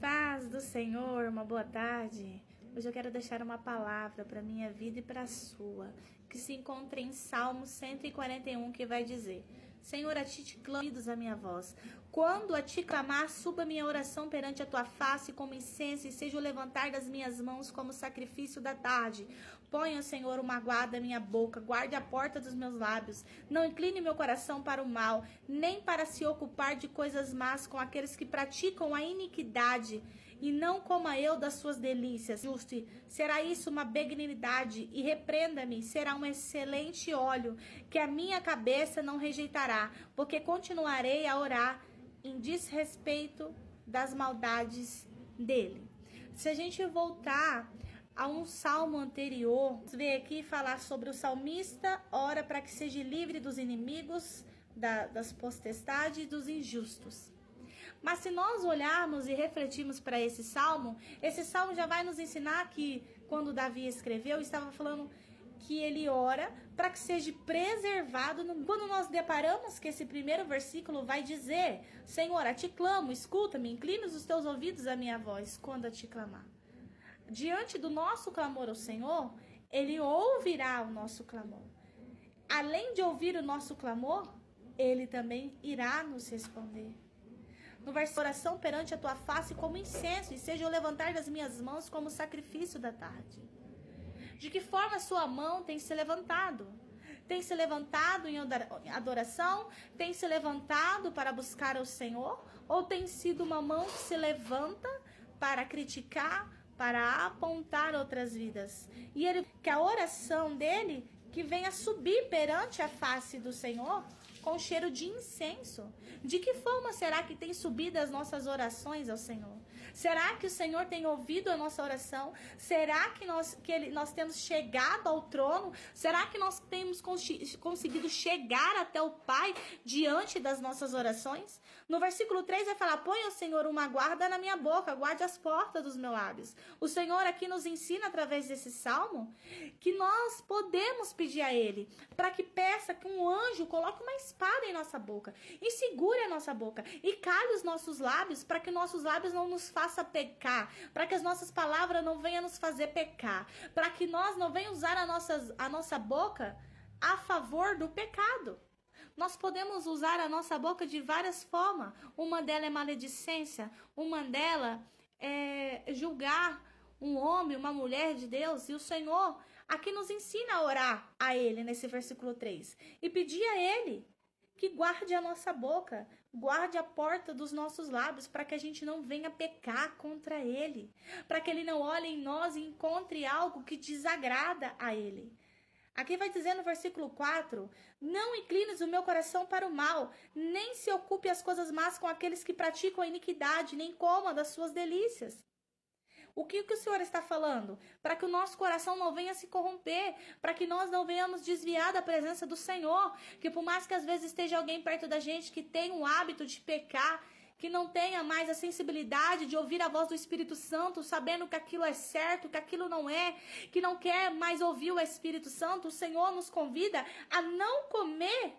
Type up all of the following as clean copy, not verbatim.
Paz do Senhor, uma boa tarde. Hoje eu quero deixar uma palavra para minha vida e para a sua, que se encontra em Salmo 141, que vai dizer: Senhor, a ti te clamo, ouvidos a minha voz. Quando a ti clamar, suba minha oração perante a tua face como incenso, e seja o levantar das minhas mãos como sacrifício da tarde. Ponha, Senhor, uma guarda à minha boca, guarde a porta dos meus lábios. Não incline meu coração para o mal, nem para se ocupar de coisas más com aqueles que praticam a iniquidade, e não coma eu das suas delícias. Justo, será isso uma benignidade, e repreenda-me, será um excelente óleo, que a minha cabeça não rejeitará, porque continuarei a orar em desrespeito das maldades dele. Se a gente voltar a um salmo anterior, vê aqui falar sobre o salmista ora para que seja livre dos inimigos, das potestades e dos injustos. Mas se nós olharmos e refletirmos para esse salmo já vai nos ensinar que quando Davi escreveu, estava falando que ele ora para que seja preservado. Quando nós deparamos que esse primeiro versículo vai dizer: Senhor, a ti clamo, escuta-me, inclina os teus ouvidos à minha voz quando a ti clamar. Diante do nosso clamor ao Senhor, ele ouvirá o nosso clamor. Além de ouvir o nosso clamor, ele também irá nos responder. No versículo, oração perante a tua face como incenso, e seja o levantar das minhas mãos como sacrifício da tarde. De que forma a sua mão tem se levantado? Tem se levantado em adoração? Tem se levantado para buscar ao Senhor? Ou tem sido uma mão que se levanta para criticar, para apontar outras vidas? E ele, que a oração dele que venha subir perante a face do Senhor com cheiro de incenso. De que forma será que tem subido as nossas orações ao Senhor? Será que o Senhor tem ouvido a nossa oração? Será que nós temos chegado ao trono? Será que nós temos conseguido chegar até o Pai diante das nossas orações? No versículo 3 vai falar: põe ao Senhor uma guarda na minha boca, guarde as portas dos meus lábios. O Senhor aqui nos ensina através desse salmo que nós podemos pedir a Ele para que peça que um anjo coloque uma espada em nossa boca e segure a nossa boca e cale os nossos lábios, para que nossos lábios não nos faça pecar, para que as nossas palavras não venham nos fazer pecar, para que nós não venhamos usar a nossa boca a favor do pecado. Nós podemos usar a nossa boca de várias formas. Uma delas é maledicência, uma delas é julgar um homem, uma mulher de Deus. E o Senhor aqui nos ensina a orar a Ele nesse versículo 3 e pedir a Ele que guarde a nossa boca, guarde a porta dos nossos lábios, para que a gente não venha pecar contra Ele, para que Ele não olhe em nós e encontre algo que desagrada a Ele. Aqui vai dizer no versículo 4: não inclines o meu coração para o mal, nem se ocupe as coisas más com aqueles que praticam a iniquidade, nem coma das suas delícias. O que o Senhor está falando? Para que o nosso coração não venha se corromper, para que nós não venhamos desviar da presença do Senhor, que por mais que às vezes esteja alguém perto da gente que tem o hábito de pecar, que não tenha mais a sensibilidade de ouvir a voz do Espírito Santo, sabendo que aquilo é certo, que aquilo não é, que não quer mais ouvir o Espírito Santo, o Senhor nos convida a não comer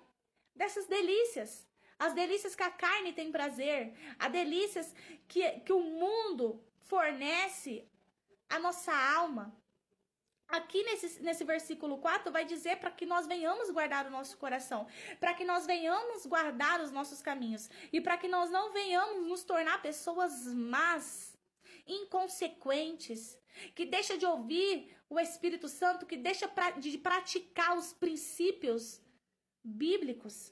dessas delícias. As delícias que a carne tem prazer, as delícias que o mundo fornece a nossa alma. Aqui nesse versículo 4 vai dizer para que nós venhamos guardar o nosso coração, para que nós venhamos guardar os nossos caminhos e para que nós não venhamos nos tornar pessoas más, inconsequentes, que deixa de ouvir o Espírito Santo, que deixa de praticar os princípios bíblicos.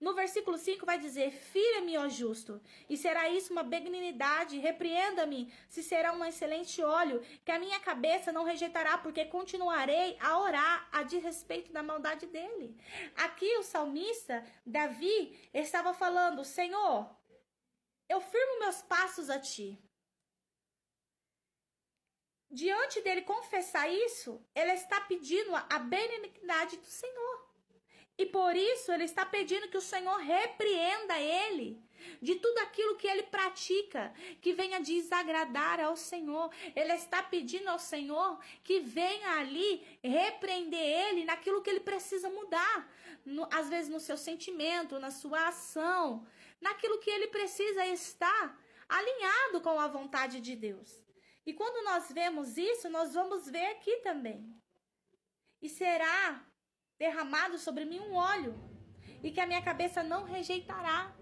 No versículo 5 vai dizer: fira-me, ó justo, e será isso uma benignidade, repreenda-me, se será um excelente óleo, que a minha cabeça não rejeitará, porque continuarei a orar a desrespeito da maldade dele. Aqui o salmista, Davi, estava falando: Senhor, eu firmo meus passos a ti. Diante dele confessar isso, ele está pedindo a benignidade do Senhor. E por isso ele está pedindo que o Senhor repreenda ele de tudo aquilo que ele pratica, que venha desagradar ao Senhor. Ele está pedindo ao Senhor que venha ali repreender ele naquilo que ele precisa mudar. Às vezes no seu sentimento, na sua ação, naquilo que ele precisa estar alinhado alinhado com a vontade de Deus. E quando nós vemos isso, nós vamos ver aqui também. E será derramado sobre mim um óleo, e que a minha cabeça não rejeitará.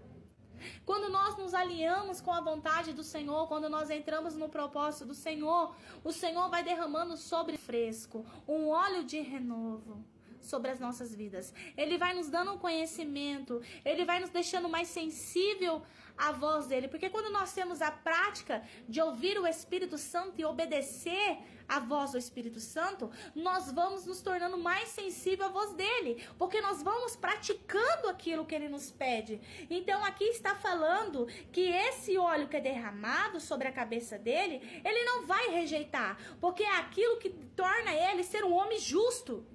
Quando nós nos alinhamos com a vontade do Senhor, quando nós entramos no propósito do Senhor, o Senhor vai derramando sobre fresco um óleo de renovo sobre as nossas vidas. Ele vai nos dando um conhecimento, ele vai nos deixando mais sensível à voz dele, porque quando nós temos a prática de ouvir o Espírito Santo e obedecer a voz do Espírito Santo, nós vamos nos tornando mais sensível à voz dele, porque nós vamos praticando aquilo que ele nos pede. Então aqui está falando que esse óleo que é derramado sobre a cabeça dele, ele não vai rejeitar, porque é aquilo que torna ele ser um homem justo,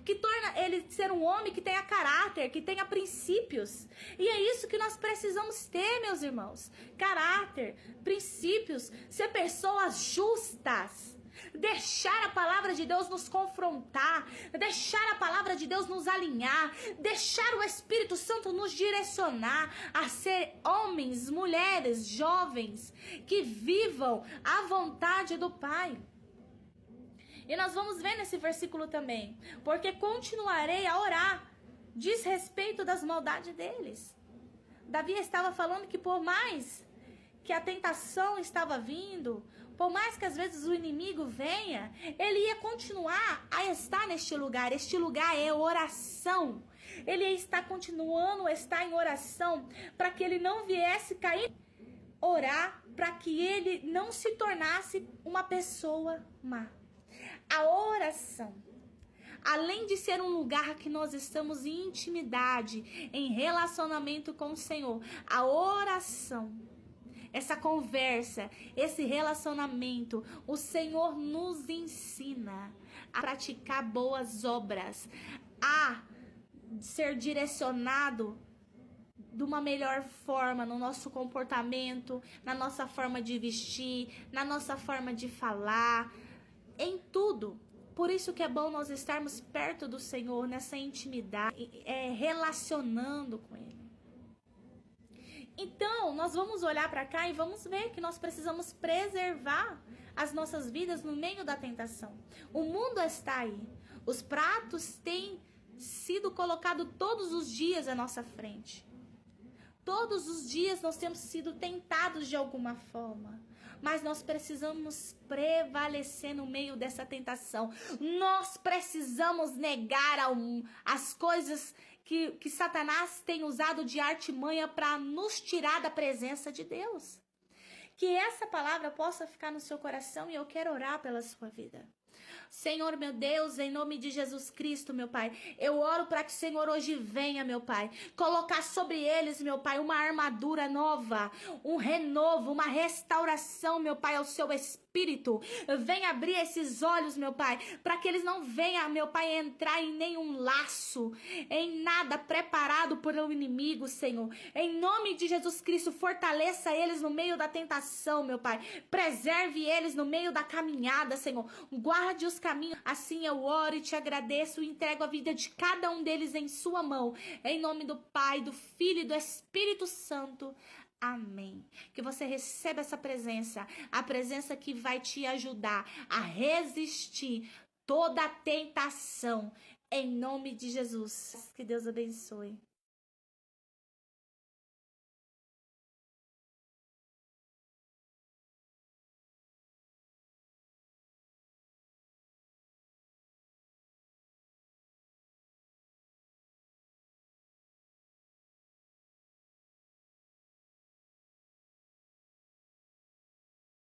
que torna ele ser um homem que tenha caráter, que tenha princípios. E é isso que nós precisamos ter, meus irmãos. Caráter, princípios, ser pessoas justas. Deixar a palavra de Deus nos confrontar, deixar a palavra de Deus nos alinhar, deixar o Espírito Santo nos direcionar a ser homens, mulheres, jovens, que vivam a vontade do Pai. E nós vamos ver nesse versículo também, porque continuarei a orar, diz respeito das maldades deles. Davi estava falando que por mais que a tentação estava vindo, por mais que às vezes o inimigo venha, ele ia continuar a estar neste lugar. Este lugar é oração. Ele ia estar continuando a estar em oração, para que ele não viesse cair. Orar para que ele não se tornasse uma pessoa má. A oração, além de ser um lugar que nós estamos em intimidade, em relacionamento com o Senhor, a oração, essa conversa, esse relacionamento, o Senhor nos ensina a praticar boas obras, a ser direcionado de uma melhor forma no nosso comportamento, na nossa forma de vestir, na nossa forma de falar, em tudo. Por isso que é bom nós estarmos perto do Senhor, nessa intimidade, relacionando com Ele. Então, nós vamos olhar para cá e vamos ver que nós precisamos preservar as nossas vidas no meio da tentação. O mundo está aí. Os pratos têm sido colocados todos os dias à nossa frente. Todos os dias nós temos sido tentados de alguma forma. Mas nós precisamos prevalecer no meio dessa tentação. Nós precisamos negar as coisas que Satanás tem usado de artimanha para nos tirar da presença de Deus. Que essa palavra possa ficar no seu coração e eu quero orar pela sua vida. Senhor, meu Deus, em nome de Jesus Cristo, meu Pai, eu oro para que o Senhor hoje venha, meu Pai, colocar sobre eles, meu Pai, uma armadura nova, um renovo, uma restauração, meu Pai, ao seu espírito. Venha abrir esses olhos, meu Pai, para que eles não venham, meu Pai, entrar em nenhum laço, em nada preparado por um inimigo, Senhor. Em nome de Jesus Cristo, fortaleça eles no meio da tentação, meu Pai. Preserve eles no meio da caminhada, Senhor. Guarde os caminhos. Assim eu oro e te agradeço e entrego a vida de cada um deles em sua mão. Em nome do Pai, do Filho e do Espírito Santo. Amém. Que você receba essa presença, a presença que vai te ajudar a resistir toda a tentação. Em nome de Jesus. Que Deus abençoe.